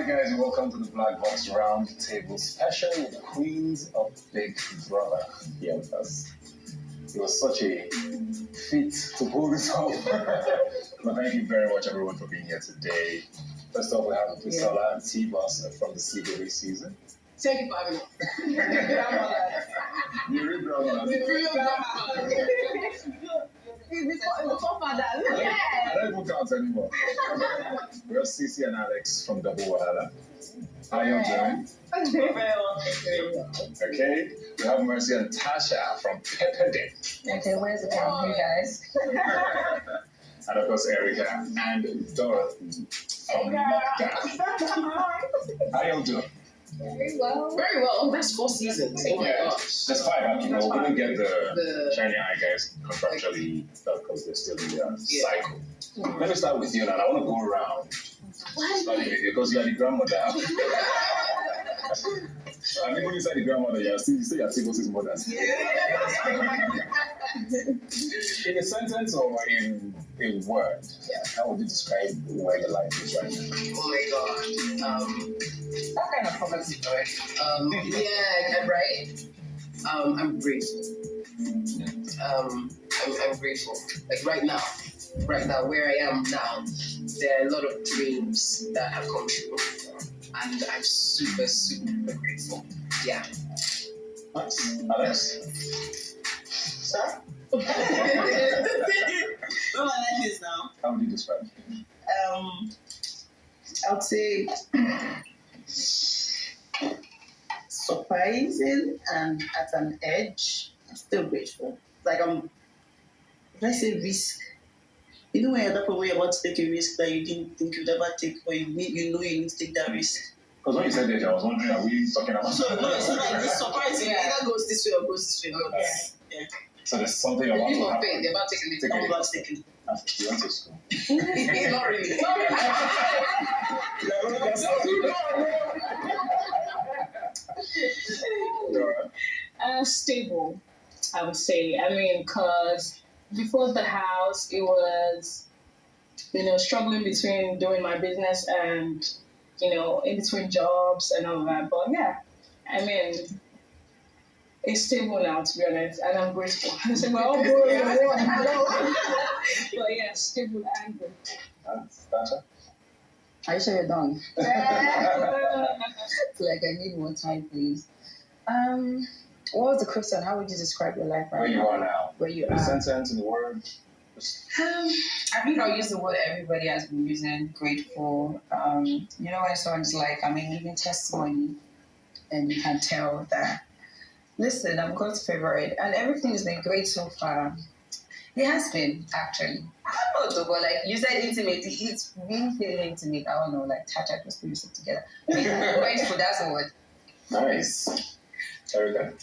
Hi guys, and welcome to the Black Box Round Table Special with Queens of Big Brother here with us. It was such a feat to pull this off. But thank you very much everyone for being here today. First off, we have Priscilla and T-Boss from the CBA season. Thank you for having us. You're real grandmothers. I don't even count anymore. We have Cece and Alex from Double Wahala. How you doing? Very well. Okay. We have Mercy and Tasha from Pepper Day. Okay, where's the camera, you guys? And of course, Erica and Dorothy from Magda. How you doing? Very well. Very well. That's 4 seasons. Oh my gosh. That's 5 actually. That's We couldn't five. get the The- Shiny Eye guys contractually because they're still in the Yeah. cycle. Let me start with you now. I want to go around starting with you because you are the grandmother. And even inside the grandmother, you say you're T-Boss's mothers. In a sentence or in a word, how would you describe where your life is right now? Oh my god. That kind of poverty story. Yeah, right? I'm grateful. I'm grateful. Like right now, where I am now, there are a lot of dreams that have come true. And I'm super, super grateful. Yeah. Nice. Alex? Sir? What my life is now. How would you describe it? I would say surprising and at an edge. I'm still grateful. Like when I say risk, you know when you're at that point where you're about to take a risk that you didn't think you'd ever take, or you know you need to take that risk. Because when you said that, I was wondering, are we talking about So no, it's like it's surprising. Yeah. It either goes this way or goes this way. But, yeah. So there's something The about people to of faith, happen. they're about taking it. I'm about to take it. You went to school. Not really. Dora? Stable, I would say. I mean, because before the house, it was, struggling between doing my business and, in between jobs and all that. But yeah, I mean, it's stable now, to be honest, and I'm grateful. I say, well, all good in one. But yeah, stable and good. Tasha? Are you sure you're done? Like, I need more time, please. What was the question? How would you describe your life right Where you now? are now. Where you In a are. sentence, in a word. I think I'll use the word everybody has been using, grateful. When someone's like, I'm a living testimony, and you can tell that, listen, I'm God's favorite, and everything has been great so far. It has been, actually. I don't know, though, but like you said, intimate, it's really feeling intimate. I don't know, like, Chacha just put yourself together. Grateful, that's the word. Nice. Erica?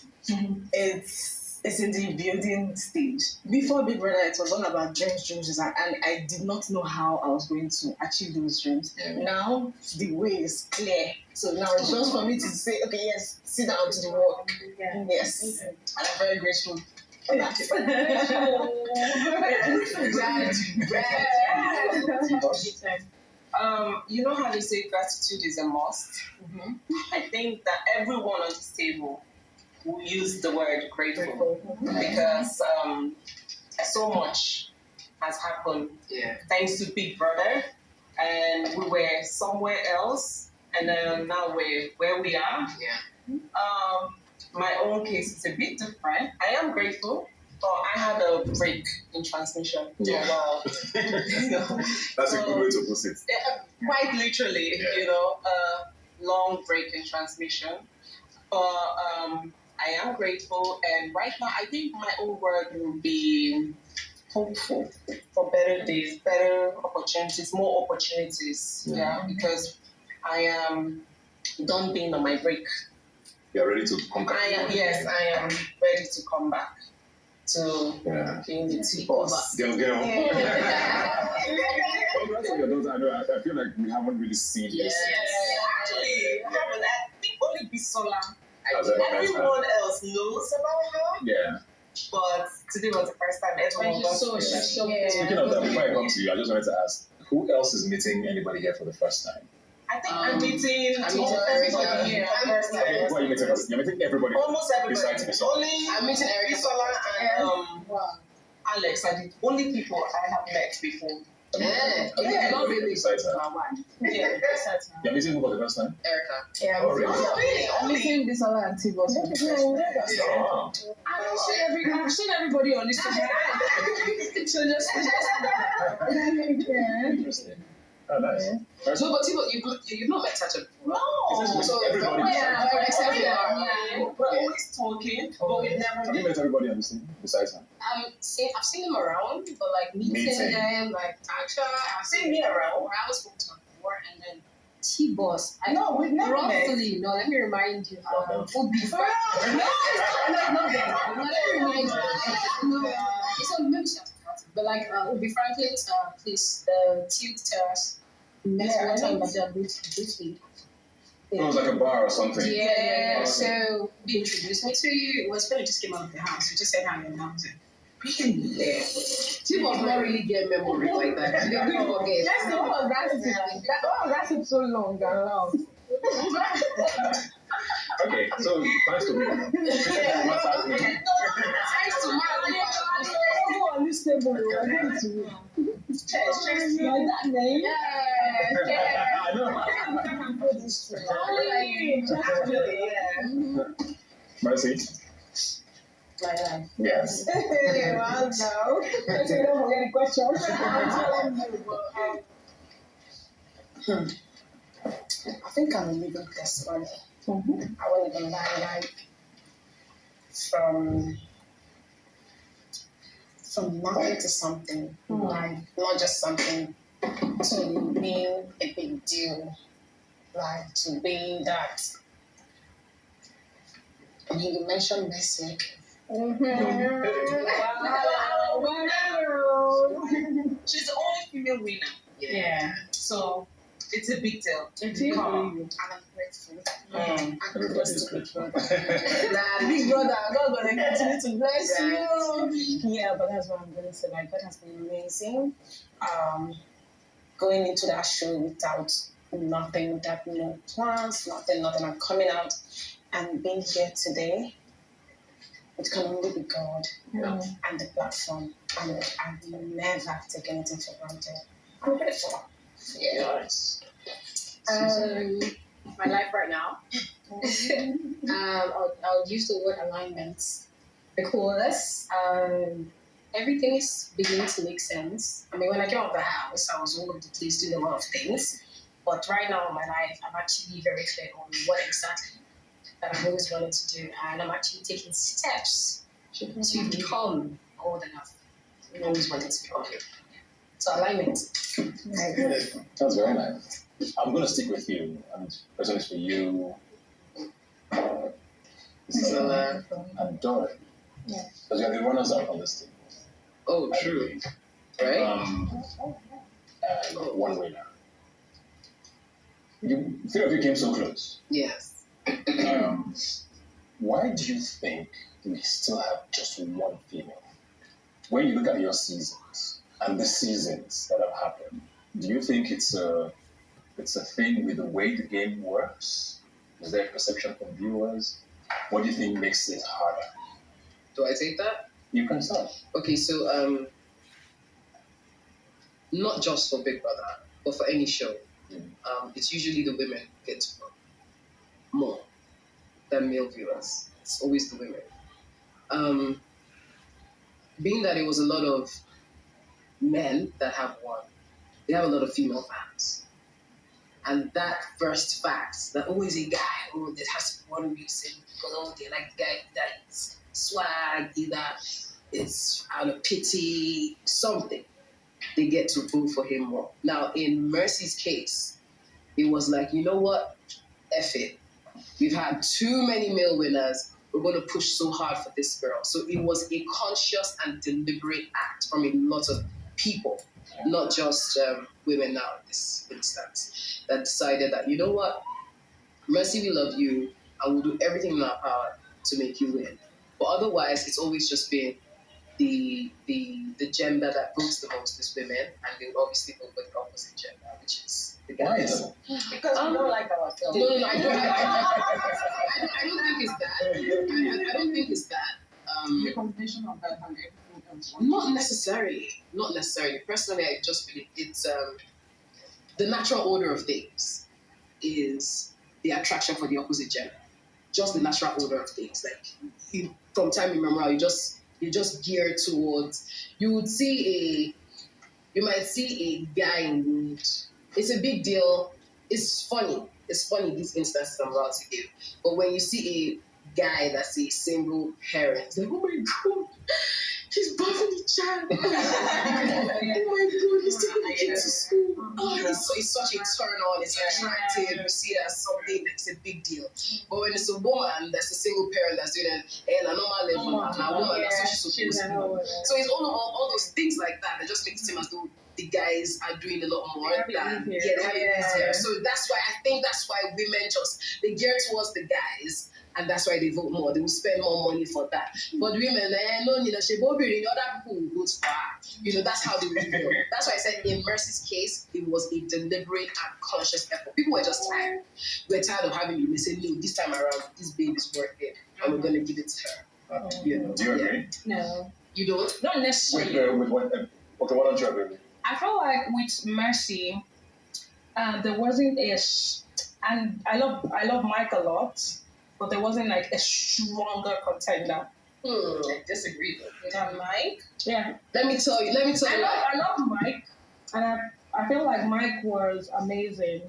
It's in the building stage. Before Big Brother, it was all about dreams, and I did not know how I was going to achieve those dreams. Yeah. Now the way is clear. So now it's just for me to say, okay, yes, sit down to the work. Yes, and I'm very grateful. You know how they say gratitude is a must? Mhm. I think that everyone on this table will use the word grateful because so much has happened Yeah. thanks to Big Brother, and we were somewhere else, and then now we're where we are. Yeah. My own case is a bit different. I am grateful, but I had a break in transmission. Yeah. For a while. That's a good way to put it. Yeah, quite literally, Yeah. a long break in transmission. But I am grateful, and right now I think my own word will be hopeful for better days, better opportunities, more opportunities. Yeah, because I am done being on my break. You're ready to conquer. I am ready to come back to Yeah. being the T-Boss. Girl. Congrats on your daughter. I know. I feel like we haven't really seen this. Actually, I think only Bisola. Has ever met her. Everyone else knows about her, Yeah. but today was the first time everyone got to She's know. so Yeah. Speaking of that, before I come to you, I just wanted to ask, who else is meeting anybody here for the first time? I think I'm meeting almost Erica. everybody here. Okay, who are you meeting? You're meeting everybody. Almost everybody. Besides Bisola. Only I'm meeting Erica. Bisola and Alex are the only people I have met before. Yeah. Yeah. Not really. Besides her. Yeah, besides her. You're meeting who for the first time? Erica. Yeah, Oh, really? Oh, really? I'm Only. meeting Bisola and T-Boss for the first time. Oh. I've seen everybody on Instagram. So just Yeah. Interesting. Oh, nice. First- No, but you've not met Tacha before. no. So Everybody yeah, besides- except for We're always talking, but we've never Have you met everybody on this thing besides her? I've seen him around, but like meeting Meeting. them, like Tacha, I've seen me around. I was spoken to him before, and then T-Boss. No, we've never met. Roughly, no, let me remind you. Would be For real? not them. Let me remind you. No, it's on maybe she has forgotten. But like, would be Franklin's place, the Tilt Terrace. Met Yeah, one I time, know. but they're briefly. It was like a bar or something. Yeah, Okay. so they introduced me to you. It was when I just came out of the house. We just said hi and I was like, yeah. T-Boss not really get memory like that. They don't forget. That's the one that's so long and loud. Okay, so thanks to me. What's happening? Thanks to Go on this table, I'm going to you. Cheers. Like that name? Yeah. I know. Actually, yeah. Mercy? My life. Yes. Well, no. So you don't forget the question. I think I'm a living testimony. Mhm. I want to go like from nothing to something, like not just something to being a big deal, like to being that. And you mentioned Messi. She's the only female winner. Yeah. So it's a big deal. Come on. Big And I'm grateful. Everybody's Big good. brother, God gonna continue to bless you. Yeah, but that's what I'm going to say. Like, God has been amazing. Going into that show without nothing, without no plans, nothing. I'm coming out and being here today. It can only be God and the platform. And I will never take anything for granted. I'm grateful. Yeah. Nice. My life right now. I'll use the word alignment because everything is beginning to make sense. I mean, when I came out of the house, I was all over the place doing a lot of things. But right now in my life, I'm actually very clear on what exactly that I've always wanted to do. And I'm actually taking steps to become all that I've always wanted to become. So alignment. That's very nice. I'm going to stick with you. And this one is for you. And Dora. Yeah. Because you're the runners up on this team. Oh, true. Right? And one winner. Three of you came so close. Yes. Why do you think we still have just one female? When you look at your seasons and the seasons that have happened, do you think it's a thing with the way the game works? Is there a perception from viewers? What do you think makes it harder? Do I take that? You can start. Okay, so not just for Big Brother, but for any show, it's usually the women who get to vote more than male viewers. It's always the women. Being that it was a lot of men that have won, they have a lot of female fans. And that first fact that always a guy, there has to be one reason, because they like the guy that is swag, either it's out of pity, something. They get to vote for him more. Now, in Mercy's case, it was like, you know what? F it. We've had too many male winners. We're going to push so hard for this girl. So it was a conscious and deliberate act from a lot of people, not just women now in this instance, that decided that, you know what? Mercy, we love you, and we'll do everything in our power to make you win. But otherwise, it's always just been the gender that votes the most is women, and they will obviously vote for the opposite gender, which is the Why guys. is it? Because we don't like ourselves. No, I don't think it's that. I don't think it's that. The combination of that and everything else. Not necessarily. Not necessarily. Personally, I just believe it's the natural order of things is the attraction for the opposite gender. Just the natural order of things. Like from time immemorial, you just gear towards. You might see a guy in wood. It's a big deal. It's funny. It's funny these instances I'm about to give. But when you see a guy that's a single parent, it's like, oh my god, he's buffing the child. Oh my god, he's taking the kid to school. Oh, it's such a turn on. It's attractive. You see it as something that's a big deal. But when it's a woman that's a single parent that's doing it at a normal level, and a woman that's what she's supposed to do. So it's all those things like that that just make it seem as though the guys are doing a lot more than they have it easier. So that's why women they gear towards the guys, and that's why they vote more. They will spend more money for that. But women, no, she will be the other people will vote for her. That's how they will feel. That's why I said in Mercy's case, it was a deliberate and conscious effort. People were just tired. We're tired of having you. They said, no, this time around, this babe is worth it, and we're gonna give it to her. Do you agree? No, You don't? not necessarily. With what? Okay, why don't you agree? I feel like with Mercy, there wasn't and I love Mike a lot, but there wasn't like a stronger contender. I disagree though. And Mike? Yeah, Let me tell you. I love Mike, and I feel like Mike was amazing.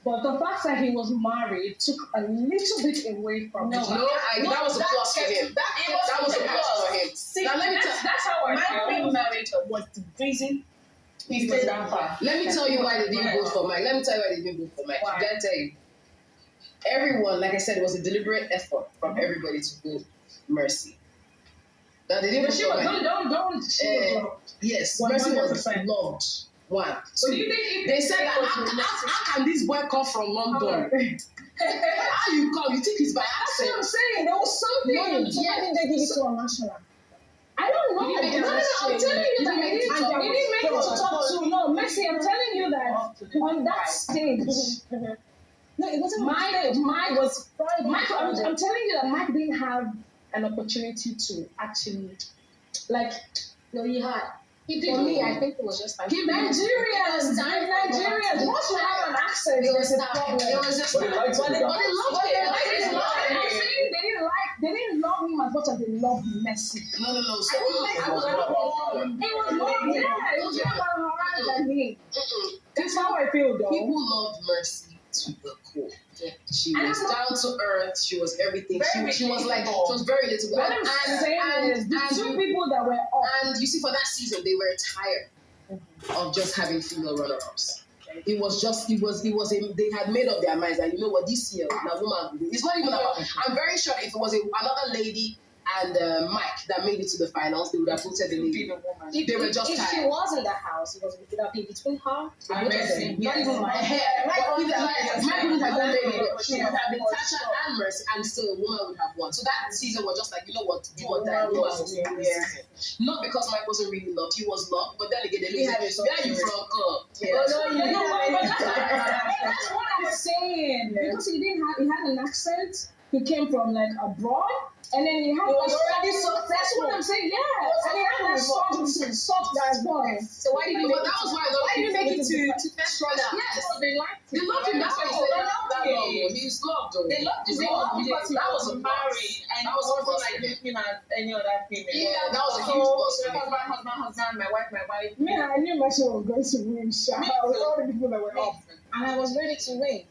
But the fact that he was married took a little bit away from him. That was a plus for him. That was a plus for him. See, Now let me tell That's how I Mike feel. being married was the reason he stayed that far. Let me tell you why they didn't vote for Mike. Why? Can I tell you? Everyone, like I said, it was a deliberate effort from everybody to vote Mercy. Now they didn't But vote she for was Mike. don't. Yes, Mercy was 100%. loved. One. So Do you think if they said that how can this boy come from London? How you come? You think he's by That's what I'm accent? saying. There was something. So why didn't they give it to a national? I don't know. Did he make it No, to I'm telling you that make it to he top didn't make it to two? top two. No, Messi, I'm telling you that on that stage, No, it wasn't. Mike was Friday. Mike. I'm telling you that Mike didn't have an opportunity to actually, like, No, he had. He did. For me, I think it was just time. Nigerians. Once you have an accent, there's a problem. It was just But they liked it. but they loved it. I'm saying they didn't love him as much as they loved Messi. No. So It was more, it was more about her than him. That's how I feel, though. People loved Mercy to the core. She was down to earth. She was everything. She was like, she was very little. What I'm saying is, the two people that were up. And you see, for that season, they were tired of just having female runner-ups. It was they had made up their minds that, you know what, this year, now woman, it's not even about, I'm very sure if it was another lady and Mike that made it to the finals, they would have voted the lady. They were just If she tired. was in the house, it would have been between her And Messi. Not even Mike Mike. wouldn't have done it. She would have been Tasha and Mercy, and still a woman would have won. So that season was just like, you know what, do or die. Not because Mike wasn't really loved, he was loved, but then again, they made it. Where are you from, girl? That's what I'm saying. Because he had an accent. He came from like abroad, and then he had that's what I'm saying. Yeah, and he had that soft as well. So why did you But that was why did you make it to first round? Yes, They liked they loved him. That's why he said that long. He's loved though. They loved him because That was a married and That was a wasn't plus. like looking at any other female. Yeah, that was a huge plus. Husband, my wife. Me, I knew Messi was going to win. With all the people that were up. And I was ready to win.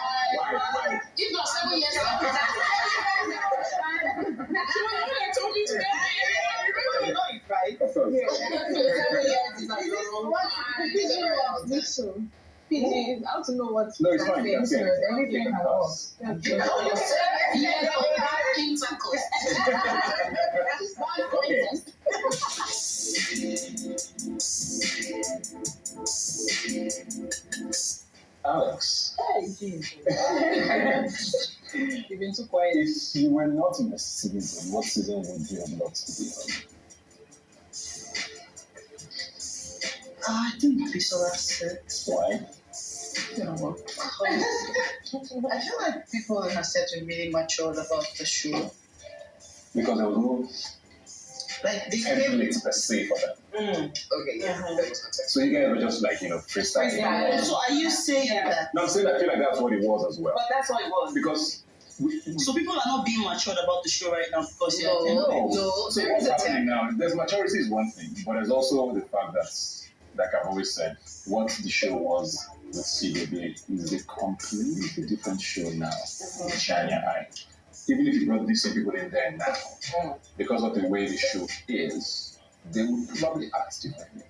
If not 7 years ago. PG, how to know what No, it's fine. That's it. everything can work. Alex, You've been too quiet. if you were not in the season, what season would you have loved to be on? I think Bisola said. Why? You know what? I feel like people in her set were really matured about the show. Because there was no Like they template per se for them. Okay, yeah. Uh-huh. That was context. So you guys were just like, freestyle. Freestyle. So are you saying that? No, I'm saying I feel like that's what it was as well. But that's what it was. Because So people are not being matured about the show right now because No. So There what's is a happening now? There's maturity is one thing, but there's also the fact that, like I've always said, what the show was with CBB is a completely different show now. Shine your eye. Even if you brought these same people in there now, because of the way the show is, they would probably act differently.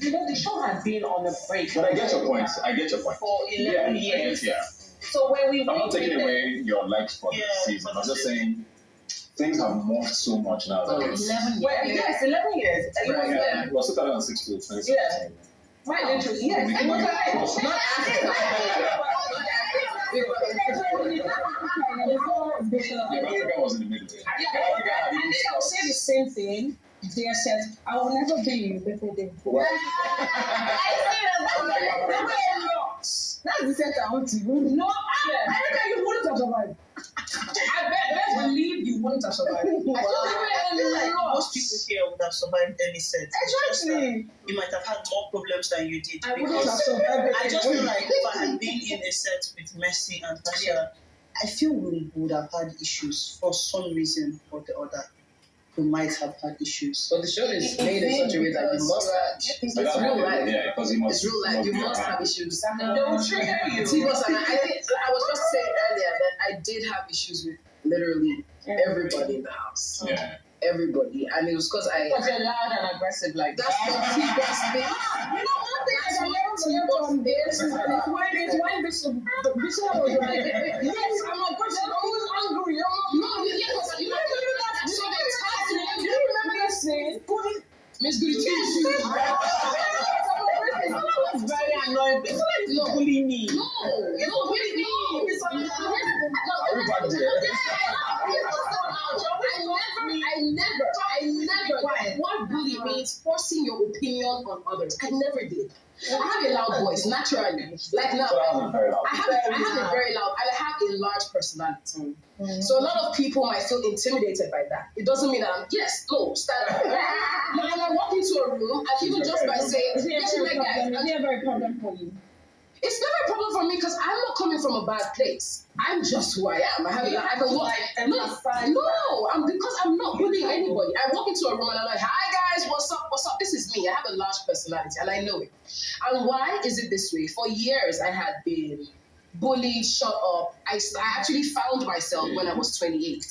The show had been on a break. But I get your point. For 11 years. Yeah. So when we I'm not taking away your likes for the Yeah, season. I'm just saying things have morphed so much now that it's 11 Well, yes, 11 years. It was yeah, it was 2006 to 2017. Yeah. My interest. Yes. We I can was make right. it close. Not Africa was in the middle. Africa had And even then I'll say the same thing. They said, I will never be in birthday. That's the set I want to go. No, I reckon you wouldn't have survived. I best believe you wouldn't have survived. I feel like most people here would have survived any set. It's just that Exactly. you might have had more problems than you did. I wouldn't have Because survived. I just feel like if I had been in a set with Mercy and Tasha, I feel we would have had issues for some reason or the other. We might have had issues. But the show is made in such a way that you must have. It's real life. Yeah, because he must. It's real life. You be must around. have issues. They will trigger you. Tigos and I think I was just saying earlier that I did have issues with literally everybody in the house. Yeah. Everybody. And it was because Because you're loud and aggressive like that's that. what Tigos thing. You know, one thing I learned from this is when Bishop was like, yes, I'm a person who's angry. No, yes, you know, so they tagged me. Do you remember that scene? Miss Goody Yes, I was very annoyed. It's like No. bullying me. No, really, no. Everybody did. I never. What bully means forcing your opinion on others. I never did. I have a loud voice naturally. Like now, So that was very loud. I have a very loud, and I have a large personality. So a lot of people might feel intimidated by that. It doesn't mean that stand up. No, when I walk into a room, and even just by saying, yes, you like guys, It's never a problem for you. it's never a problem for me because I'm not coming from a bad place. I'm just who I am. I can walk. Because I'm not bullying anybody. I walk into a room and I'm like, hi guys, what's up? What's up? This is me. I have a large personality and I know it. And why is it this way? For years I had been bullied, shut up. I actually found myself when I was 28.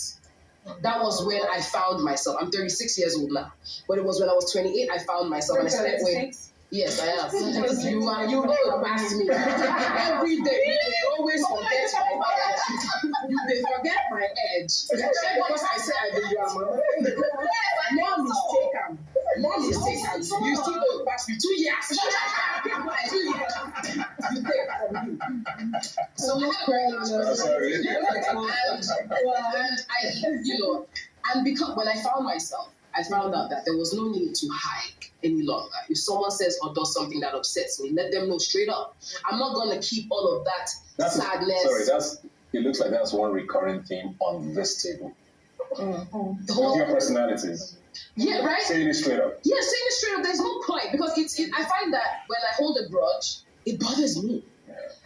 That was when I found myself. I'm 36 years old now. But it was when I was 28 I found myself and I started with. Yes, I am. You go past me every day. You always forget my edge. They forget my edge. Because I say I do drama. More mistake. You still go past me 2 years. You take from me. So I had a very large personality. And because when I found myself, I found out that there was no need to hide any longer. If someone says or does something that upsets me, let them know straight up. I'm not going to keep all of that sadness. It looks like that's one recurring theme on this table. The With whole, your personalities. yeah, right? Saying it straight up. Yeah, saying it straight up, there's no point because I find that when I hold a grudge, it bothers me.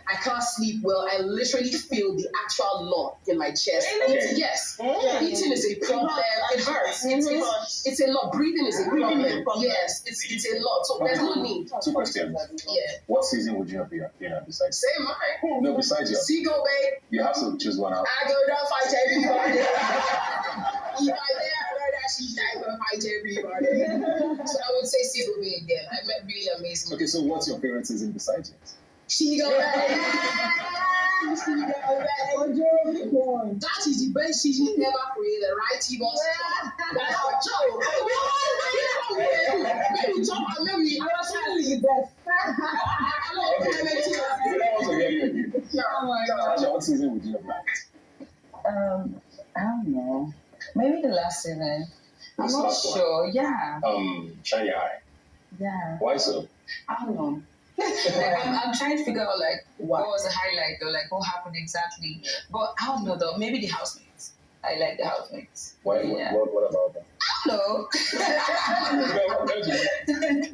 I can't sleep well. I literally feel the actual lump in my chest. Okay. Yes. Eating is a problem. It hurts. It's a lot. Breathing is a problem. Yes, it's a lot. So there's no need. 2 questions. Yeah. What season would you have been in besides? Say mine. No, besides yours. Seagull, babe. You have to choose one out. I go down fight everybody. If I there, I know that she's not gonna fight everybody. So I would say Seagull babe again. I met really amazing. Okay, so what's your favorite season besides yours? She go back. That is the best season ever created, right? He was that's our job. Maybe jump and maybe I was trying to the best. Oh my God. What season would you have liked? I don't know. Maybe the last season. I'm This not last one. sure. Yeah. Shine your eye. Yeah. Why so? I don't know. Like, I'm trying to figure out like what was the highlight or like what happened exactly. But I don't know though. Maybe the housemates. I like the housemates. What about them? I don't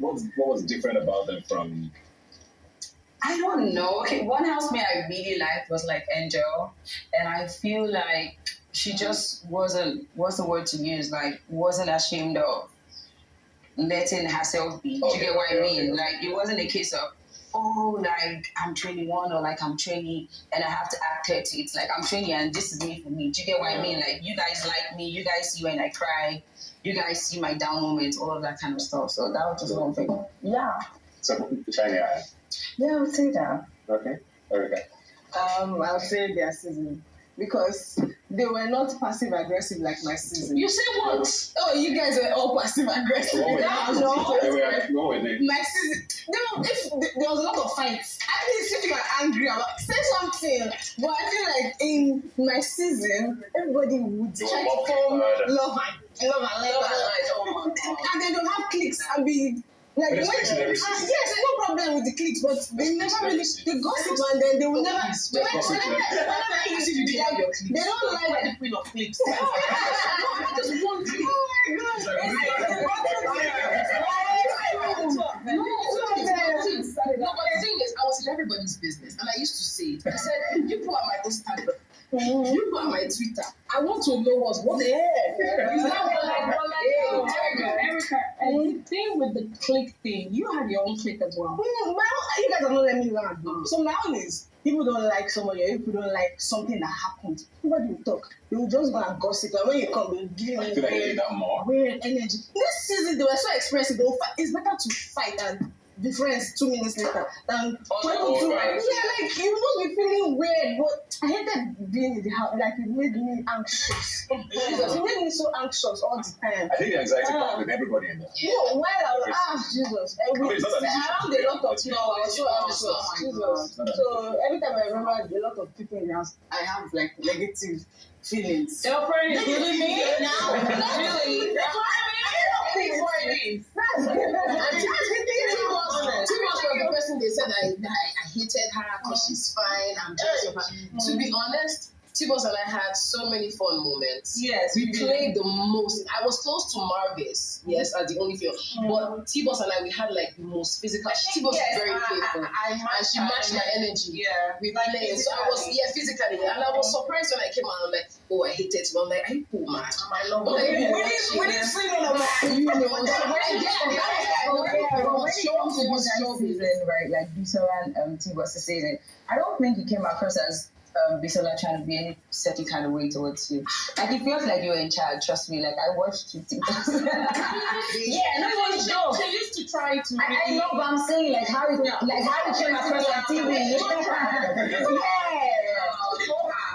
know. What was different about them from? I don't know. Okay, one housemate I really liked was like Angel, and I feel like she just wasn't. What's the word to use? Like wasn't ashamed of letting herself be. Do you get what I mean? Like it wasn't a case of like I'm 21 or like I'm 20 and I have to act 30. It's like I'm 20 and this is me for me. Do you get what I mean? Like you guys like me, you guys see when I cry, you guys see my down moments, all of that kind of stuff. So that was just one thing. Yeah. So shiny eye. Yeah, I would say that. Okay. Okay. I would say their season because they were not passive aggressive like my season. You say what? Oh, you guys were all passive aggressive. What were they? No, What were they? my season. No, if there was a lot of fights, at least if you are angry about say something. But I feel like in my season, everybody would You try were to form more love and they don't have cliques and be. Like But when, it's every season. yes, no problem with the cliques, but they never really they gossip and then they will never. Whenever they don't like the queen of cliques. Just one clique. No, but the thing is, I was in everybody's business, and I used to say it. I said, you put on my Instagram, you put on my Twitter. I want to know what the hell. Is that what Erica, and the thing with the click thing, you have your own click as well. You guys are not letting me learn. So my own is people don't like somebody, or people don't like something that happened. Nobody will talk. They will just go and gossip. And when you come, they'll give I you feel like you need that more. weird energy. This season they were so expressive. They will fight. It's better to fight and be friends 2 minutes later than right. like you must be feeling weird. But I hated being in the house. Like it made me anxious. Jesus, it made me so anxious all the time. I think the anxiety comes with everybody in there. While I was Jesus, and No, it's not an issue. around a lot of people, I was so anxious. Oh my Jesus. God. So every time I remember a lot of people in the house, I have like negative feelings. Your friend is giving me Now, really. Timas was the person they said I hated her because she's fine. I'm jealous of her. To be honest, Tibos and I had so many fun moments. Yes, We played the most. I was close to Marvis, yes, as the only female. But Tibos and I, we had like the most physical. Tibos was very playful. And she matched my energy. Yeah. We played. So I was, physically. And I was surprised when I came out. I'm like, oh, I hated Tibos. I'm like, are you cool, man? I love Like, it. we didn't see none of that. You know, so when Season, right? Like Bisola and T-Boss season. I don't think he came across as Bisola trying to be any certain kind of way towards you. Like it feels like you were in charge. Trust me. Like I watched you. She used to try to. I know, but I'm saying like how it came across on TV.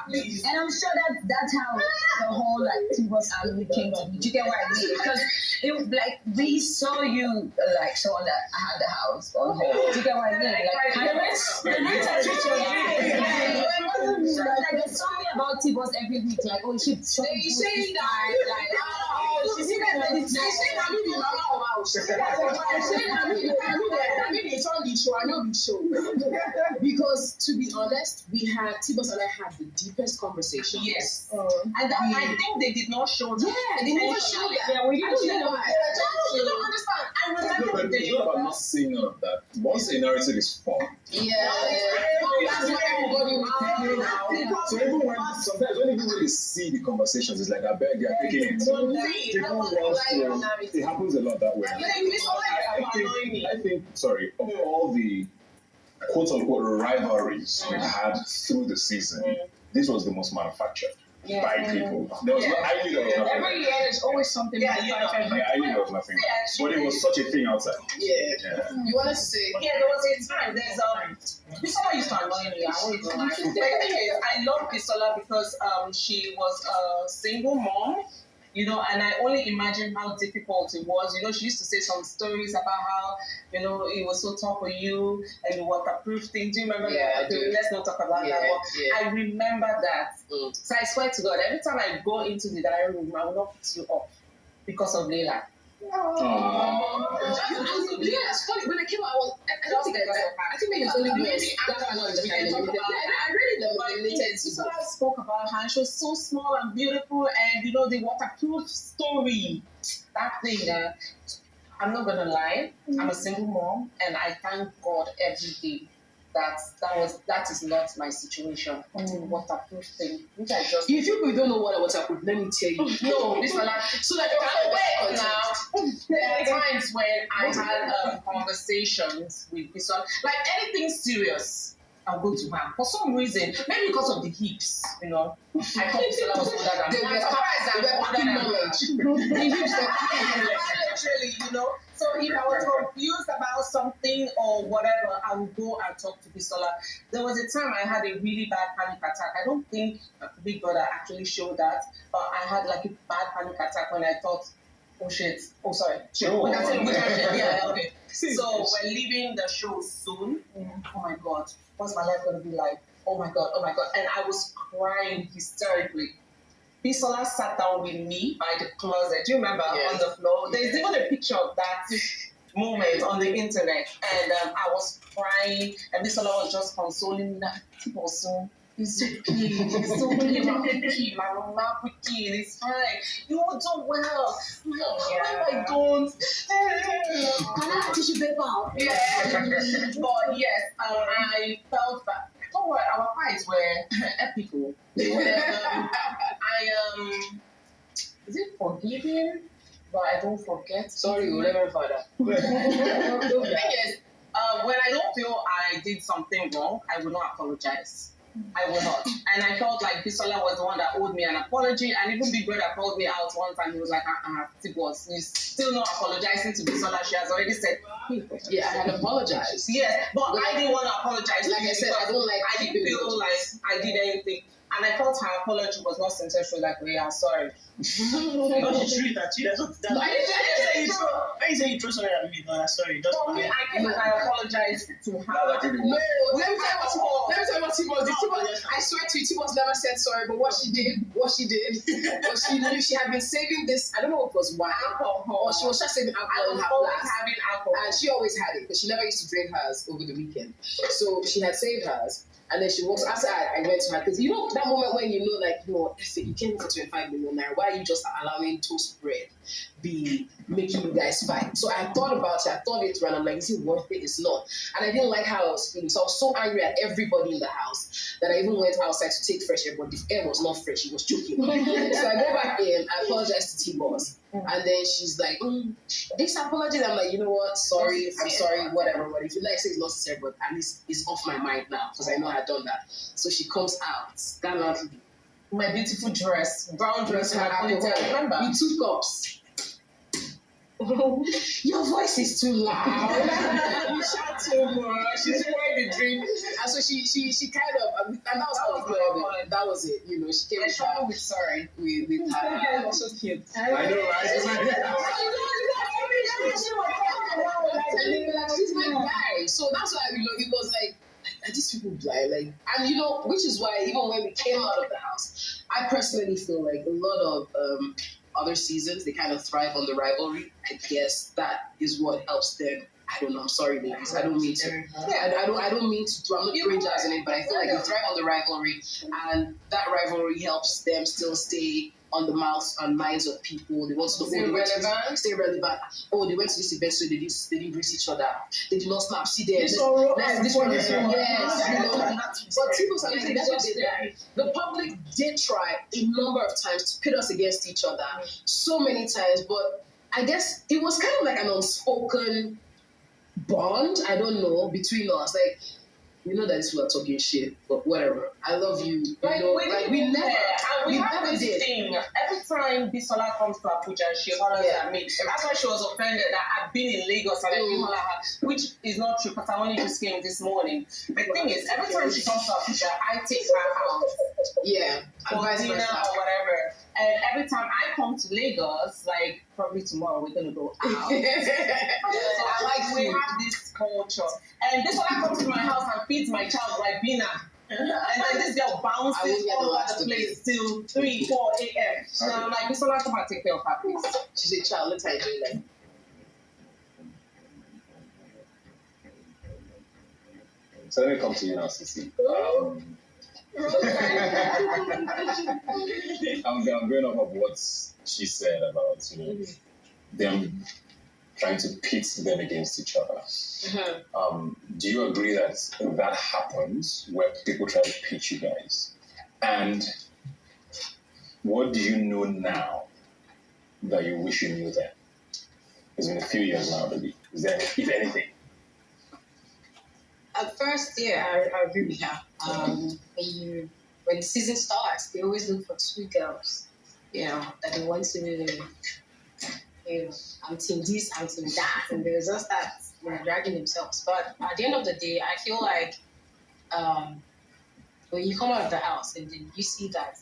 And I'm sure that's how the whole like T-Boss army came to be. Do you get what I mean? Because it like we saw you like someone that had the house on hold. Do you get what I mean? Like there's something about T-Boss every week. Like oh, she saying that like She's because to be honest, Tibos and I had the deepest conversation. Yes. And I think they did not show that. Yeah, they never showed that. Yeah, we didn't I don't know why. You don't understand. I remember the It's day. not about not seeing none of that. Once the narrative is fun. Yeah. That's what everybody was thinking now. So even when sometimes when you really see the conversations, it's like I beg you're taking it. People want to. It happens a lot that way. I think sorry, of all the quote unquote rivalries we've had through the season, this was the most manufactured by people. There was I knew there was nothing. Every year there's always something. I knew there was nothing. But it was such a thing outside. Yeah. You wanted to say? Yeah, there was a time. Bisola used to annoy me. I won't even lie. The thing is, I love Bisola because she was a single mom. You know, and I only imagine how difficult it was. You know, she used to say some stories about how, you know, it was so tough for you and the waterproof thing. Do you remember that? Let's not talk about that. But I remember that. So I swear to God, every time I go into the diary room, I will not pick you up because of Leila. Yeah, it's funny. When I came out, I don't think I think maybe it's only once. That's why I know it's We can talk about I really But related to Bisola spoke about her, and she was so small and beautiful, and the waterproof story. That thing, I'm not gonna lie, I'm a single mom, and I thank God every day that is not my situation. Waterproof thing, which I just If you people don't know what a waterproof, let me tell you. no, Bisola. So that you can Wait wait now. There are times when I had conversations with Bisola, like anything serious. I'll go to her. For some reason, maybe because of the hips, I thought Bisola was older than me. They I'm were surprised I'm older packing than her. knowledge. The hips were packing literally. So if I was confused about something or whatever, I would go and talk to Bisola. There was a time I had a really bad panic attack. I don't think Big Brother actually showed that, but I had like a bad panic attack when I thought, oh shit, oh sorry, shit. Oh. When I said, yeah, okay. So we're leaving the show soon. Oh my god, what's my life gonna be like? Oh my god, and I was crying hysterically. Bisola sat down with me by the closet. Do you remember on the floor? There's even a picture of that moment on the internet, and I was crying, and Bisola was just consoling me that it's okay, my mama picky, it's fine. You will do well. If I don't, Can I have tissue paper? yeah. But yes, I felt that. Don't worry, our fights were epical. Is it forgiving? But I don't forget. Sorry, we'll never find out. The thing is, when I don't feel I did something wrong, I will not apologize. I will not. And I felt like Bisola was the one that owed me an apology. And even Big Brother called me out one time. He was like, Tibos, you're still not apologizing to Bisola. She has already said, Yeah, I had apologized. yes, but I didn't want to apologize. Like I said, I don't like I didn't feel like I did anything. And I felt her apology was not sincere. She was like, oh, yeah, sorry. No, she threw it at you. That's what. That's I didn't say When you say you throw sorry at me, no, that's sorry. Just For me, I came and I apologized to her. No, let me tell you what T-Boss did. I swear to you, T-Boss never said sorry, but what she did was she knew she had been saving this. I don't know if it was wine or she was just saving I alcohol in was her always flask. having alcohol. And she always had it because she never used to drink hers over the weekend. So she had saved hers. And then she walks after I went to her because you know that moment when you know like you came for 25 million naira. Why are you just allowing toast bread be making you guys fight? So I thought about it. I thought it through, and I'm like, is it worth it? It's not. And I didn't like how I was feeling. So I was so angry at everybody in the house that I even went outside to take fresh air. But the air was not fresh. It was choking. So I go back in. I apologize to T-Boss. And then she's like, this apology. I'm like, you know what? Sorry, I'm sorry, whatever. But if you like, say it's not sincere, but at least it's off my mind now because I know I had done that. So she comes out, gallantly. My beautiful dress, brown dress, With her alcohol. remember? With 2 cups. Your voice is too loud. You shout too much. She's pouring the drink. And so she kind of, and that was how it was. That was it. You know, she came with her, with sorry. with her. Yeah, so cute. I know, right? She's my guy. So that's why it was like are these people blind? Like, and which is why even when we came out of the house, I personally feel like a lot of other seasons they kind of thrive on the rivalry. I guess that is what helps them. I don't know. I'm sorry, ladies. I don't mean to. I don't mean to. I'm not throwing jazz in it, but I feel like they thrive on the rivalry, and that rivalry helps them still stay on the mouths and minds of people. They want to Stay relevant. Stay relevant. Oh, they went to this event, so they didn't greet each other. They did not snap. See them. This one, Yes. But people are like, that's what they did. The public did try a number of times to pit us against each other, so many times. But I guess it was kind of like an unspoken bond, I don't know, between us. Like, we know that we are talking shit, but whatever. I love you. We never did. Thing. Every time Bisola comes to Abuja, she hollers at me. That's why she was offended that I've been in Lagos and I holler at her, which is not true because I only just came this morning. The thing is, every time she comes to Abuja, I take her out. Yeah, For dinner or whatever. And every time I come to Lagos, like probably tomorrow, we're gonna go out. So we have this culture. And this one comes to my house and feeds my child Ribena. And then this girl I won't bounces get the all over last the of place till 3, 4 a.m. So I'm like, Miss Ola, come and take care of her, please. She's a child, let her enjoy life. So let me come to you now, Sissy. I'm going off of what she said about them trying to pit them against each other. Do you agree that that happens where people try to pitch you guys? And what do you know now that you wish you knew then? It's been a few years now, baby. Is there, if anything? At first, yeah, I agree with her. When the season starts, they always look for two girls, that they want to, I'm team this, I'm team that, and there's just that, dragging themselves. But at the end of the day, I feel like when you come out of the house and then you see that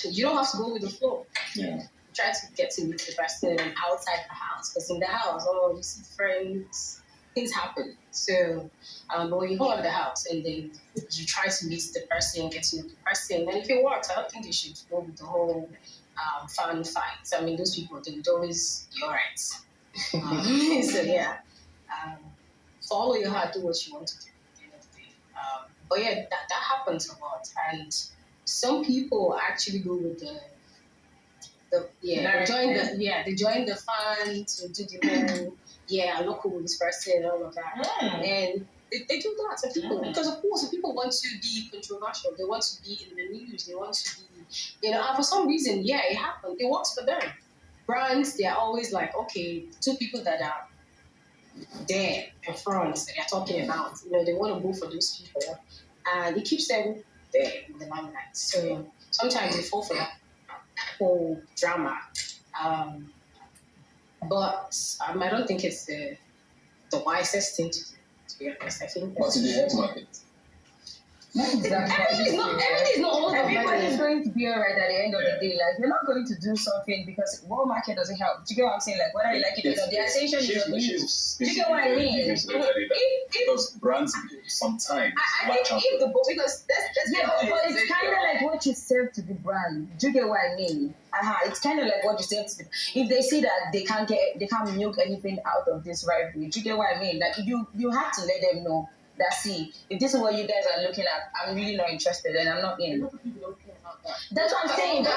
you don't have to go with the flow. Yeah. Try to get to meet the person outside the house, because in the house, you see friends, things happen. So, but when you go out of the house and then you try to meet the person, get to know the person, and if it works, I don't think you should go with the whole fun fights. I mean, those people, they would always be all right. So yeah, follow your heart, do what you want to do at the end of the day. But yeah, that happens a lot, and some people actually go with they join the fun to do the whole I'm not cool with this person and all of that. And they do that to people because of course people want to be controversial, they want to be in the news, they want to be and for some reason it happened, it works for them. Brands, they're always like, okay, two people that are there in front that they're talking about, they want to go for those people, and it keeps them there in the limelight. So sometimes they fall for that whole drama, but I don't think it's the wisest thing to do, to be honest. I think What's in the head market? everything is not all about Everybody's money. going to be alright at the end of the day. Like, you're not going to do something because what market doesn't help. Do you get what I'm saying? Like, whether you like it or not, the attention is on you. Do you get what I mean? Because brands sometimes latch on to that. Because that's But it's kind of like what you serve to the brand. Do you get what I mean? It's kind of like what you serve to the. If they see that they can't milk anything out of this rivalry, do you get what I mean? Like, you have to let them know that, see, if this is what you guys are looking at, I'm really not interested and I'm not in. That's what I'm saying. I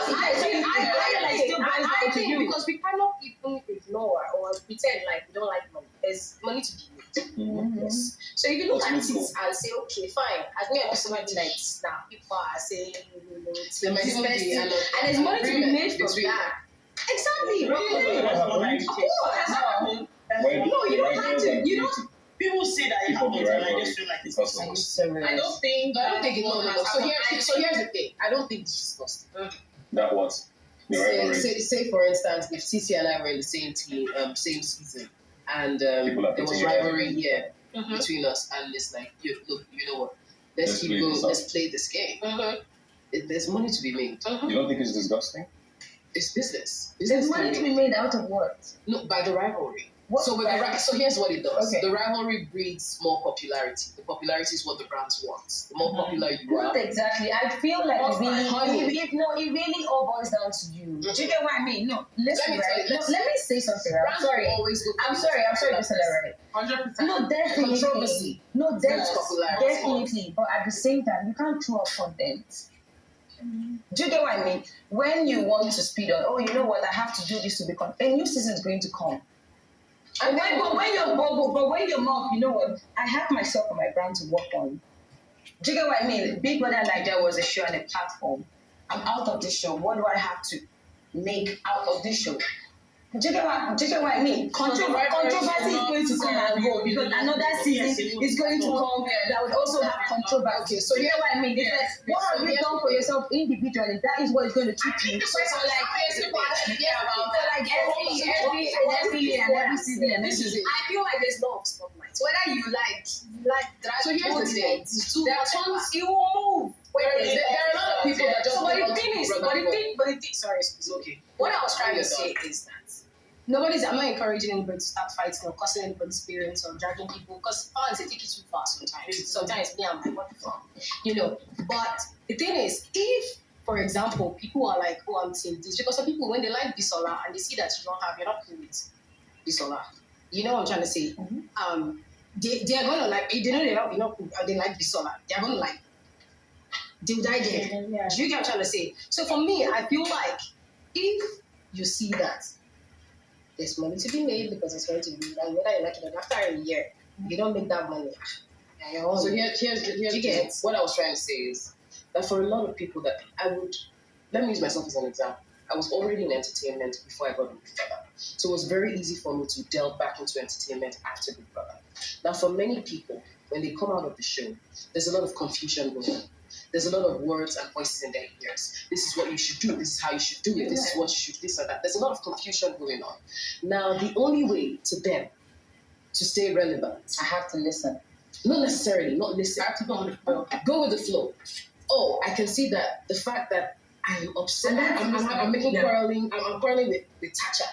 think because we cannot even ignore or pretend like we don't like money. There's money to be made. Yes. So if you look at it and say, okay, fine, as me and somebody like this now, people are saying, There might even be and there's money to be made from that. Exactly. When No, you don't have to. You don't. People say that it people happens, and I rivalry just feel like it's because of Are you us. serious? I don't think it's not. So here's the thing. I don't think it's disgusting. That was the rivalry. Say for instance, if Cici and I were in the same team, same season, and People are there was putting rivalry between us, and it's like, look, you know what? Let's keep going. Let's play this game. There's money to be made. You don't think it's disgusting? It's business. There's money to be made out of what? No, by the rivalry. What So so here's what it does. Okay. The rivalry breeds more popularity. The popularity is what the brands want. The more popular you are, Not exactly. I feel like What's it really, honey? it really all boils down to you. Do you get what I mean? No, listen, Let me right? Let me say something. I'm brands sorry. always go for I'm the sorry, most popular right? 100%. No, definitely. Controversy. No, Builds popularity. definitely. But at the same time, you can't throw up content. Do you get what I mean? When you want to speed on, you know what? I have to do this to become. A new season is going to come. And when you're mom, you know what? I have myself and my brand to work on. Do you get what I mean? Big Brother Nigeria was a show and a platform. I'm out of this show. What do I have to make out of this show? Do you get what I mean? Controversy is going to come and go because another season is going to come that would also have controversy. So you get what I mean? It's like, what have you done for yourself individually? That is what is going to keep you. So every season, and This is it. I feel like there's no spotlight. Whether you like drag. So here's the thing. There are tons. It will move. There are a lot of people that just So, but want the thing to is, brother. sorry, It's okay. what I was trying to say is that I'm not encouraging anybody to start fighting or cussing anybody's parents or dragging people because fans they take it too far sometimes. Sometimes me, I'm like, what the fuck? But the thing is, if, for example, people are like, oh, I'm team this, because some people, when they like Bisola and they see that you're not cool with Bisola, you know what I'm trying to say? They are gonna like, they know they're not cool, they like Bisola, they're gonna like, they'll die there. Yeah. Do you get what I'm trying to say? So for me, I feel like if you see that there's money to be made because it's going to be, and whether you like it or not, after a year, you don't make that money. So here's what I was trying to say is that for a lot of people that let me use myself as an example. I was already in entertainment before I got into Big Brother. So it was very easy for me to delve back into entertainment after Big Brother. Now for many people, when they come out of the show, there's a lot of confusion going on. There's a lot of words and voices in their ears. This is what you should do. This is how you should do it. This is what you should, this or that. There's a lot of confusion going on. Now, the only way to them to stay relevant, I have to listen. not necessarily, not listen. I have to go with the flow. Go with the flow. Oh, I can see that the fact that I'm upset, I'm quarreling with Tacha.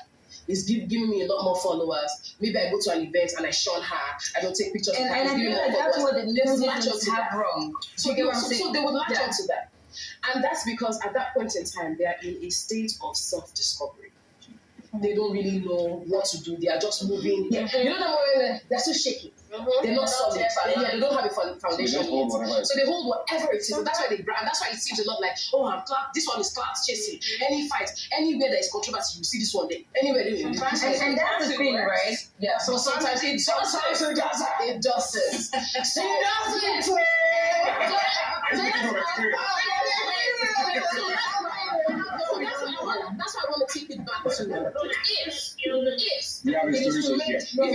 It's giving me a lot more followers. Maybe I go to an event and I shun her. I don't take pictures of her. And I feel like that's what the musicians have wrong. So they would latch onto that. And that's because at that point in time, they are in a state of self-discovery. They don't really know what to do. They are just moving. You know that moment they're so shaky. They're not solid. They don't have a foundation yet. So they hold whatever it is. So that's why they brand. That's why it seems a lot like, oh, I'm class. This one is class chasing. Any fight, anywhere there is controversy, you see this one there. Anywhere there is. And that's the thing, right? Yeah. So sometimes it doesn't. It doesn't. So that's why I want to take it back to if it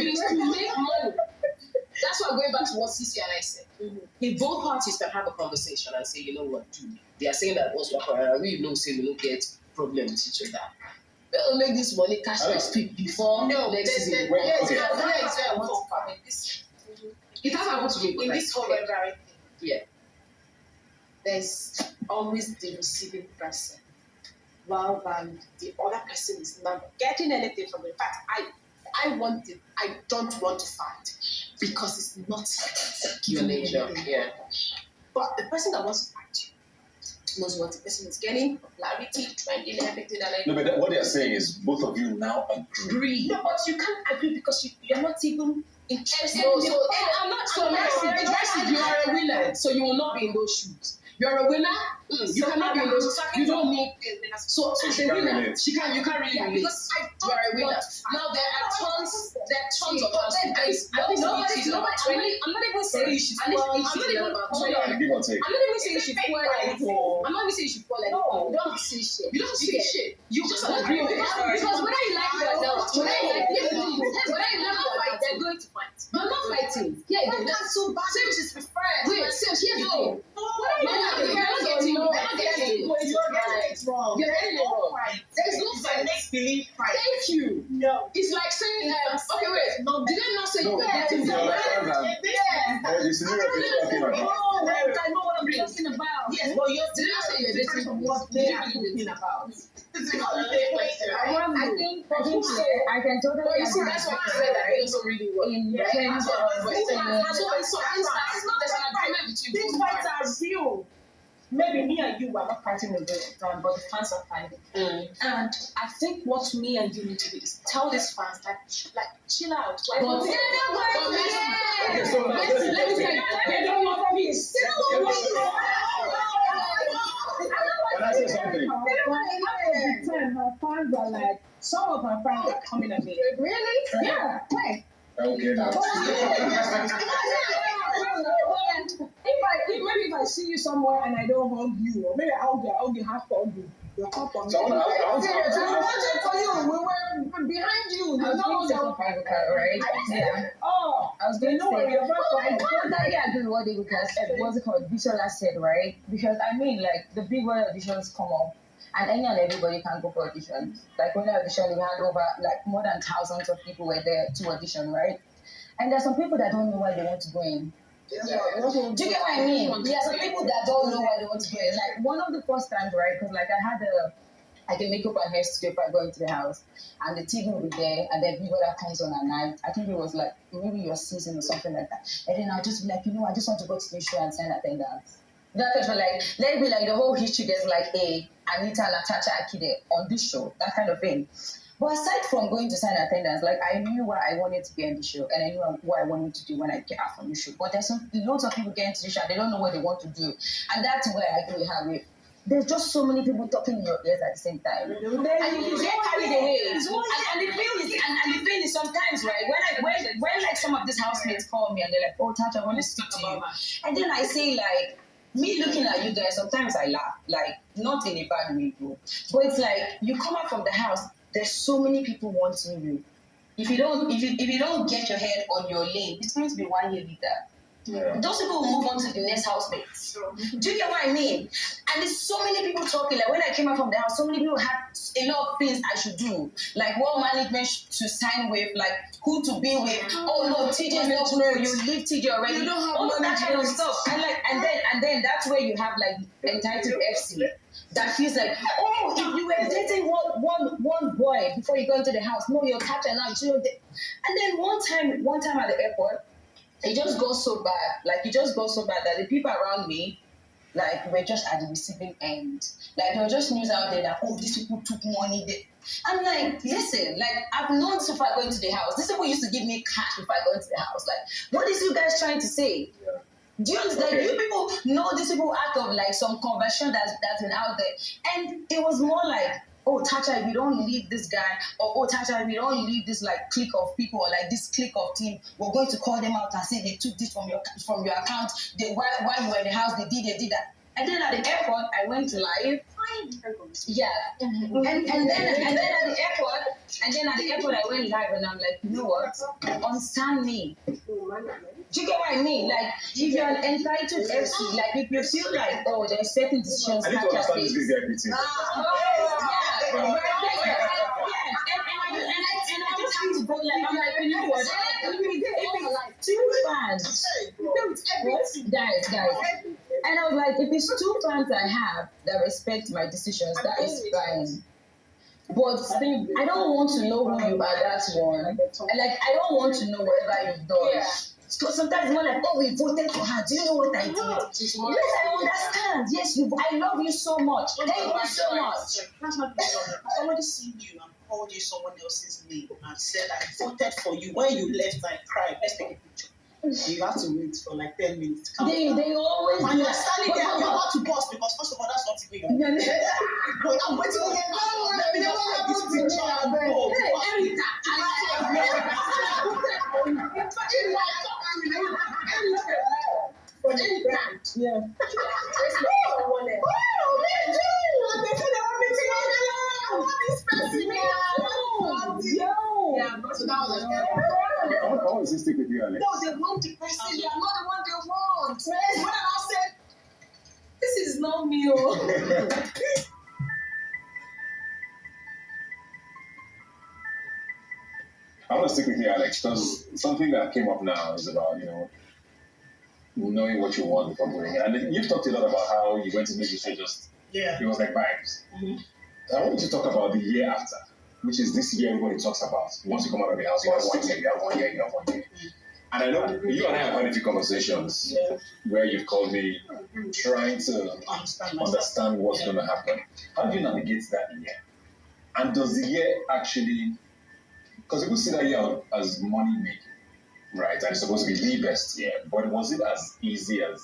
is to make money. That's why I'm going back to what Cece and I said. If both parties can have a conversation and say, you know what, dude, they are saying that we know say we don't get problem with each other. We'll make this money cash next speak before next season. It has happened to me In this whole environment, yeah. there's always the receiving person, while the other person is not getting anything from it. In fact, I don't want to fight because it's not Your nature, yeah. But the person that wants to fight you knows what the person is getting, popularity, trending, everything. No, but what they are saying is both of you now agree. No, but you can't agree because you're not even interested. I'm not so aggressive. You are a winner, so you will not be in those shoes. You're a winner. You cannot be in those. You don't need. So as a winner, you can't really relate. Because you are a winner. Now there are tons of us. I'm not even saying you should spoil. I'm not even saying you should spoil anything. I'm not even saying you should spoil anything. You don't have to say shit. You don't say shit. You just agree with it. Because whether you like it or not, whether you like it or not, they're going to fight. I'm not fighting. Yeah, that's so bad. Same is preferred. Wait, Sim, here's the thing. You're not getting it wrong. There's no fight. Make-believe fight. Thank you. No. It's like saying, okay, wait. Did I not say you were Yeah. getting Yeah. it? You see what you're talking about. I know what I'm talking about. Yes, but you're Did I not say you were different from what they are talking about. I think I can totally But you see, that's why I said that it doesn't really work. in terms of There's an agreement between These both fights parties. are real. Maybe me and you were not fighting with them, but the fans are fighting. And I think what me and you need to do is tell these fans that, like, chill out. Let me say, They don't want peace. Can I say something? Every time her fans are like, some of her fans are coming at me. really? Yeah, wait. Okay, now. Maybe if I see you somewhere and I don't hug you, or maybe I'll get half hug you. You'll come for me. So I want I'm watching for you. We were behind you. I was going to say private car, right? Yeah. Oh, I was going to know say, you're I totally agree with what what's it called, Bisola said, right? Because I mean, like, the big word auditions come up, and any and everybody can go for auditions. Like, when I auditioned, we had over, like, more than thousands of people were there to audition, right? And there's some people that don't know why they want to go in. Do you get what I mean? There are some people that don't know why they want to go in. Like, one of the first times, right? Because, like, I had I can make up my hair studio if I go into the house, and the TV will be there, and then people that comes on at night. I think it was like maybe your season or something like that. And then I'll just be like, I just want to go to the show and sign attendance. That was like, let it be like the whole history. There's like a Anita Natasha Akide on this show, that kind of thing. But aside from going to sign attendance, like I knew what I wanted to be on the show, and I knew what I wanted to do when I get out from the show. But there's lots of people get into the show and they don't know what they want to do, and that's where I agree with her. There's just so many people talking in your ears at the same time, and you get carried away. And the thing is, sometimes, right, when like some of these housemates call me and they're like, "Oh, Tata, I want to speak to you," and then I say like, me looking at you guys, sometimes I laugh, like not in a bad way, bro. But it's like you come out from the house. There's so many people wanting you. If you don't get your head on your lane, it's going to be 1 year later. Yeah. Those people will move on to the next housemates. Do you get what I mean? And there's so many people talking. Like when I came out from the house, so many people had a lot of things I should do. Like what management to sign with, like who to be with. Oh no, TJ's not no, you leave TJ already. You don't have all of that kind of stuff. And then that's where you have like entitled FC. That feels like, oh, if you were dating one boy before you go into the house, no, you're catching now. And then one time at the airport, it just got so bad. Like it just got so bad that the people around me, like, were just at the receiving end. Like there were just news out there that, oh, these people took money. I'm like, listen, like I've known this before I go into the house. These people used to give me cash before I go into the house. Like, what is you guys trying to say? Yeah. Do you understand? Okay. You people know these people out of like some conversion that's been out there. And it was more like, oh, Tacha, if you don't leave this guy, or oh, Tacha, if you don't leave this like clique of people or like this clique of team, we're going to call them out and say they took this from your account. While you were in the house, they did that. And then at the airport, I went live. Yeah. And then at the airport, I went live and I'm like, you know what? Understand me. Do you get what I mean? Like, if you're an entitled FC, like if you feel like, oh, there's certain decisions. I need to understand this big everything. And I just have to go like, I'm like, you know what? If it's two fans, guys. And I was like, if it's two fans I have that respect my decisions, that is fine. But I don't want to know who you are, that's one. And like, I don't want to know whatever you've done. Yeah. So sometimes it's more like, oh, we voted for her. Do you know what I did? Yes, I understand. Yes, I love you so much. Thank you so much. That's not somebody seen you and called you someone else's name and said, I voted for you. When you left, I cried. Let's take a picture. You have to wait for like 10 minutes. They always do. And you're standing there, you're about to pause because first of all, that's not even your But I'm waiting for them. Let me just take this picture and go. Yeah. How is this stick with you, Alex? No, they want the person. They are not the one they want. When I said, this is not me. I want to stick with you, Alex, because something that came up now is about, knowing what you want before going in. And you've talked a lot about how you went to make the show it was like vibes. Mm-hmm. I want you to talk about the year after, which is this year everybody talks about. Once you come out of the house, you have 1 year, you have 1 year, you have 1 year. And I know you and I have had a few conversations where you've called me trying to understand what's going to happen. How do you navigate that year? And does the year actually, because people see that year as money making, right? And it's supposed to be the best year, but was it as easy as,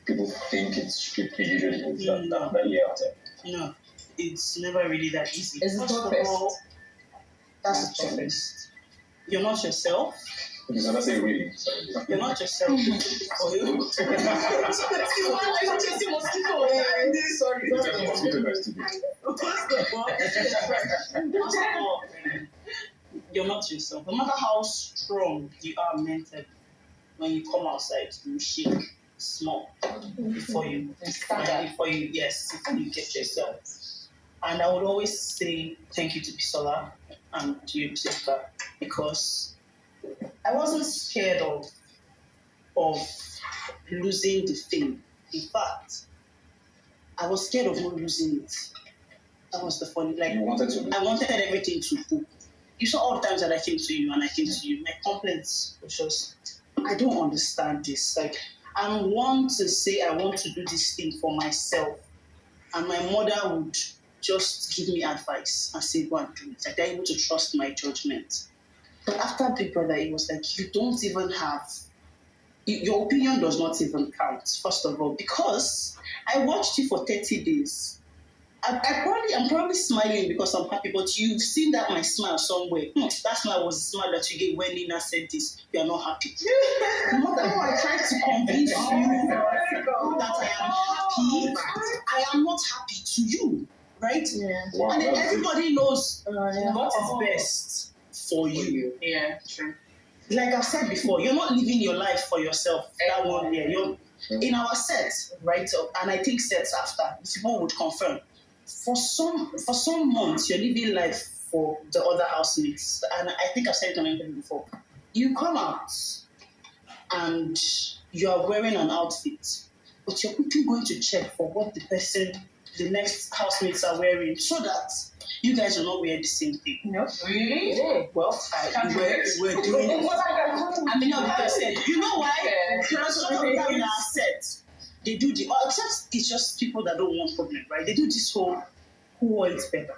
people think it usually is that year after? No, it's never really that easy. It's the toughest. That's the toughest. You're not yourself. Okay, so let's say really. You're not yourself. Sorry. You're not yourself. No matter how strong you are mentally, when you come outside, you shake small before you get yourself. And I would always say thank you to Bisola and to you, Tika, because I wasn't scared of losing the thing. In fact, I was scared of not losing it. That was the funny. Like You wanted to. I wanted everything to go. You saw all the times that I came to you and I came to you. My complaints was just, I don't understand this. Like I'm one to say I want to do this thing for myself, and my mother would just give me advice and say go and do it. Like they're able to trust my judgment. But after Big Brother, it was like you don't even have. Your opinion does not even count. First of all, because I watched you for 30 days. I'm probably smiling because I'm happy, but you've seen that my smile somewhere. That smile was the smile that you gave when Nina said this. You are not happy. No matter how I tried to convince you that I am happy, I am not happy to you, right? Yeah. Wow, And then that's everybody knows what is best for you. Yeah, true. Like I've said before, you're not living your life for yourself. That 1 year, you're in our set, right? And I think sets after, people would confirm. For some months, you're living life for the other housemates. And I think I've said it on interview before. You come out and you are wearing an outfit, but you're quickly going to check for what the next housemates are wearing, so that you guys will not wear the same thing. No. Really? Yeah. Well, we're doing it. I mean, like I said, you know why? Because some of the time in our set, they do except it's just people that don't want problem, right? They do this whole who wants better.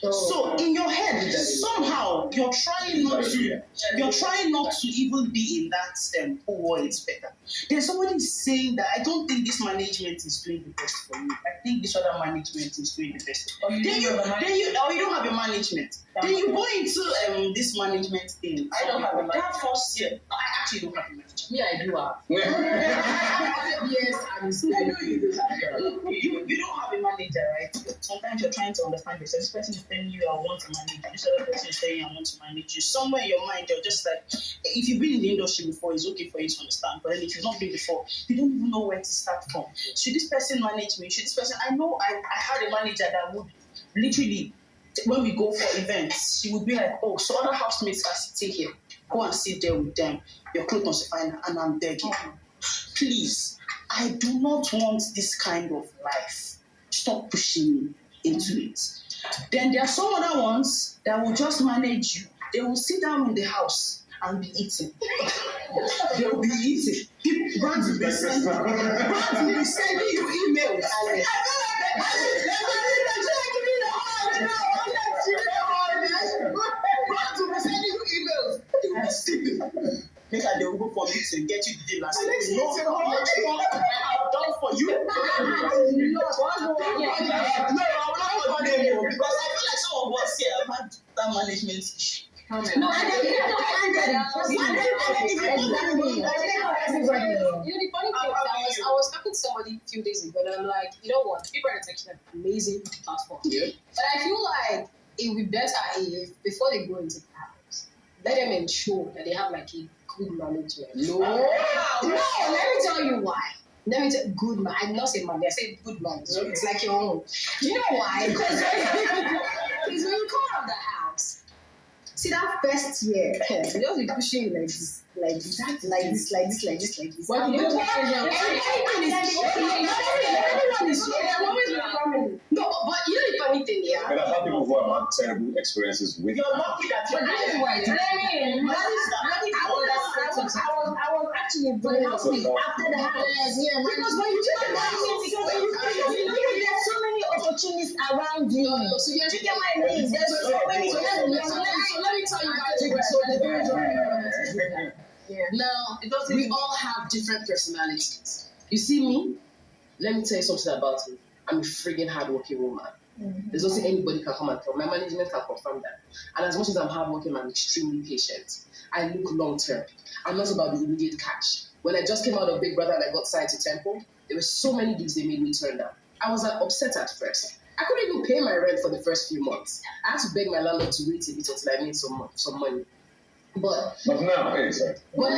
So in your head, somehow you're trying not to even be in that who wants better. There's somebody saying that I don't think this management is doing the best for you. I think this other management is doing the best. Then you don't have a management. Then you go into this management thing. I don't have a manager. That first year, I actually don't have a manager. Me, I do have. Yes, I'm I know you do. You don't have a manager, right? Sometimes you're trying to understand yourself. This person is telling you I want to manage you. This other person is telling you I want to manage you. Somewhere in your mind, you're just like, if you've been in the industry before, it's okay for you to understand. But then if you've not been before, you don't even know where to start from. Should this person manage me? Should this person? I know I had a manager that would literally, when we go for events, she would be like, oh, so other housemates are sitting here. Go and sit there with them. Your clothes must be fine, and I'm begging. Please, I do not want this kind of life. Stop pushing me into it. Then there are some other ones that will just manage you. They will sit down in the house and be eating. They will be eating. Brands will be sending you emails. They will be sleeping. Later they will go for me to get you the deal and say, you know how much work I have done for you? No, I will not do them because I feel like some of us here have had that management issue. No, and then you know, the funny thing, I was talking to somebody a few days ago, and I'm like, you know what, people are taking an amazing platform. Yeah. But I feel like it would be better if, before they go into the house, let them ensure that they have like a good management. No, let me tell you why. Let me tell good man. I'm not saying man, I say good man. So it's like your own. You know why? Because when you come out of the house, see that first year, you just be pushing you like this, like this, like this, like this, like this, like this. But you don't everyone is family. No, but you know the funny thing, yeah. And I've had people who have had terrible experiences with. You're lucky that you're Right. I was actually very happy after the house. Yeah, because when you check the there's so many opportunities around you. So yes, You get my name. There's so many. So let me tell you why. Now, we all have different personalities. You see me? Let me tell you something about me. I'm a friggin' hardworking woman. Mm-hmm. There's nothing anybody can come and tell. My management can confirm that. And as much as I'm hardworking, I'm extremely patient. I look long term. I'm not about the immediate cash. When I just came out of Big Brother and I got signed to Temple, there were so many deals they made me turn down. I was upset at first. I couldn't even pay my rent for the first few months. I had to beg my landlord to wait a bit until I made some money. But now, hey, sorry. But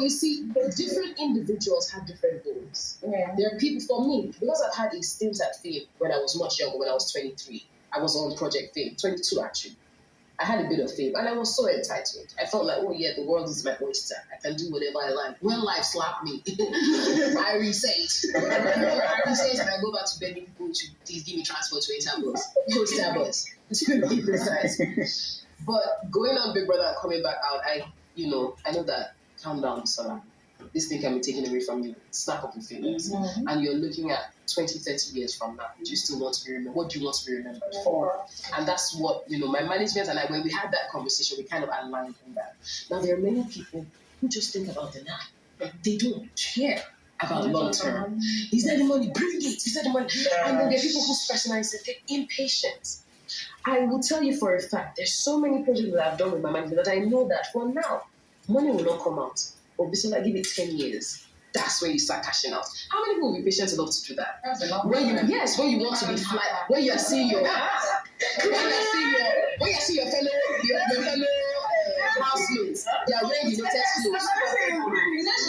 you see, different individuals have different goals. Yeah. There are people, for me, because I've had a stint at Fame when I was much younger, when I was 23. I was on Project Fame, 22 actually. I had a bit of fame and I was so entitled. I felt like, oh yeah, the world is my oyster. I can do whatever I like. When life slapped me, I reset. And I go back to begging people to please give me transport to Starbucks. Go Starbucks. To be precise. But going on Big Brother and coming back out, I know that calm down, Sola. This thing can be taken away from you, snap of your fingers. And you're looking at 20, 30 years from now. Do you still want to be remembered? What do you want to be remembered for? And that's what, my management and I, when we had that conversation, we kind of aligned on that. Now, there are many people who just think about the now. They don't care about long term. Is there the money? Bring it. Is there the money? And then there are people whose personalities, they're impatient. I will tell you for a fact, there's so many projects that I've done with my management that I know that for now, money will not come out. But before I give it 10 years, that's when you start cashing out. How many people will be patient enough to do that? That's a lot. When you want to be fly, when you are seeing your fellow housemates, they are wearing United clothes. You know, you're seeing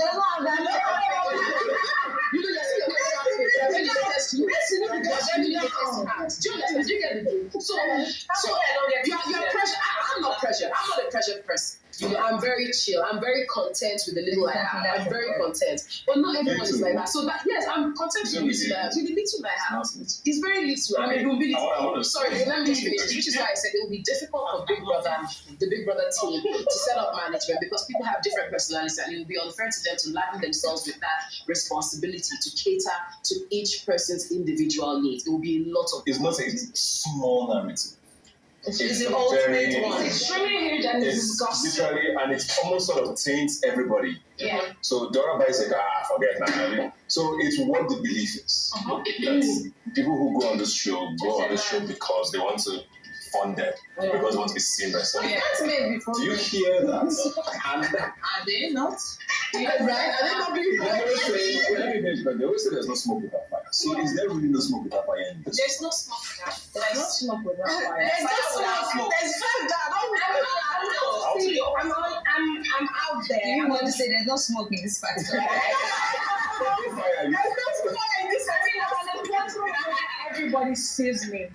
your fellow housemates, they are wearing United clothes. Do you understand? Do you get the deal? So you're pressure. I'm not pressure. I'm not a pressured person. I'm very chill. I'm very content with the little I have. I'm very content. But not everyone is like that. So that, yes, I'm content with the little I have. With the little I have. It's very little. I mean, it will be sorry, let me just finish. Which is why I said it will be difficult for the Big Brother team to set up management because people have different personalities and it will be unfair to them to laden themselves with that responsibility to cater to each person's individual needs. It will be a lot of It's not a small narrative. It's the ultimate one. It's extremely huge and it's disgusting. Literally, and it almost sort of taints everybody. Yeah. So Dora is like, forget now. So it's what the belief is. That people who go on this show because they want to fund them, because they want to be seen by someone. That's made before. Do you hear that? And Are they not? right? Are they not being they always say there's no smoke without fire. So is there really no smoke without fire in this? There's no smoke. There's no smoke without fire. There's no smoke. There's fire. I'm out there. You want to say there's no smoke in this particular Everybody sees me.